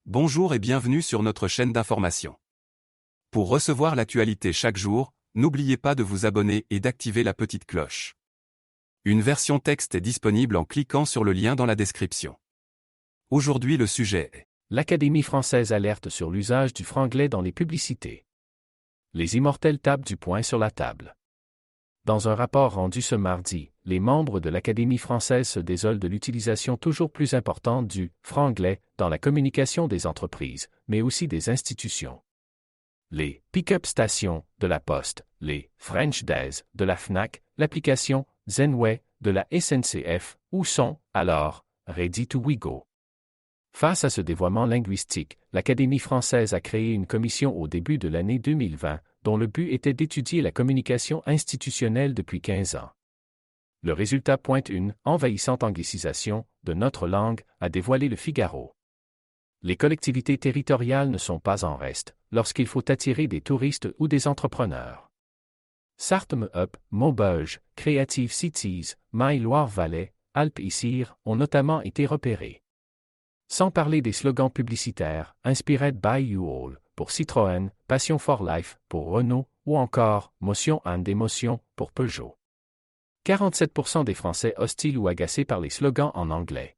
Bonjour et bienvenue sur notre chaîne d'information. Pour recevoir l'actualité chaque jour, n'oubliez pas de vous abonner et d'activer la petite cloche. Une version texte est disponible en cliquant sur le lien dans la description. Aujourd'hui le sujet est l'Académie française alerte sur l'usage du franglais dans les publicités. Les immortels tapent du poing sur la table. Dans un rapport rendu ce mardi, les membres de l'Académie française se désolent de l'utilisation toujours plus importante du franglais dans la communication des entreprises, mais aussi des institutions. Les pick-up stations de la Poste, les French Days de la Fnac, l'application Zenway de la SNCF, où sont, alors, Ready to We Go. Face à ce dévoiement linguistique, l'Académie française a créé une commission au début de l'année 2020, dont le but était d'étudier la communication institutionnelle depuis 15 ans. Le résultat pointe une envahissante anglicisation de notre langue, a dévoilé Le Figaro. Les collectivités territoriales ne sont pas en reste lorsqu'il faut attirer des touristes ou des entrepreneurs. Start'em-up, Maubeuge, Creative Cities, Maille-Loire-Vallée, Alpes-Isère ont notamment été repérés. Sans parler des slogans publicitaires « Inspired by you all » pour Citroën, « Passion for life » pour Renault ou encore « Motion and Emotion » pour Peugeot. 47% des Français hostiles ou agacés par les slogans en anglais.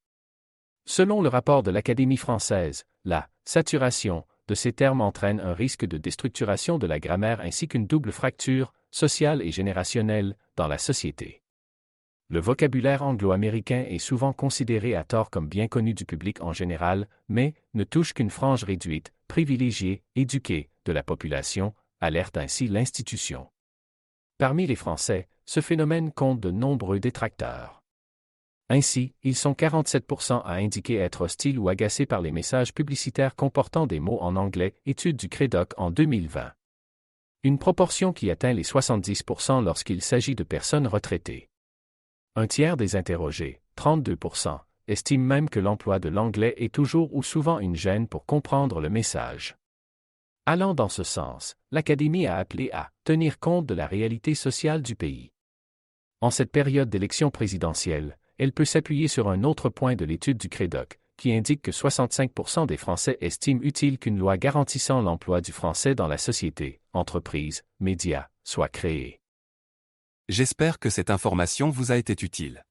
Selon le rapport de l'Académie française, la saturation de ces termes entraîne un risque de déstructuration de la grammaire ainsi qu'une double fracture sociale et générationnelle dans la société. Le vocabulaire anglo-américain est souvent considéré à tort comme bien connu du public en général, mais ne touche qu'une frange réduite, privilégiée, éduquée, de la population, alerte ainsi l'institution. Parmi les Français, ce phénomène compte de nombreux détracteurs. Ainsi, ils sont 47% à indiquer être hostiles ou agacés par les messages publicitaires comportant des mots en anglais, étude du Crédoc en 2020. Une proportion qui atteint les 70% lorsqu'il s'agit de personnes retraitées. Un tiers des interrogés, 32%, estiment même que l'emploi de l'anglais est toujours ou souvent une gêne pour comprendre le message. Allant dans ce sens, l'Académie a appelé à tenir compte de la réalité sociale du pays. En cette période d'élection présidentielle, elle peut s'appuyer sur un autre point de l'étude du Crédoc, qui indique que 65% des Français estiment utile qu'une loi garantissant l'emploi du français dans la société, entreprise, médias, soit créée. J'espère que cette information vous a été utile.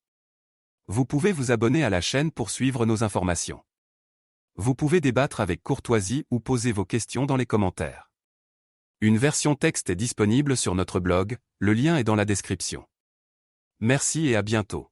Vous pouvez vous abonner à la chaîne pour suivre nos informations. Vous pouvez débattre avec courtoisie ou poser vos questions dans les commentaires. Une version texte est disponible sur notre blog, le lien est dans la description. Merci et à bientôt.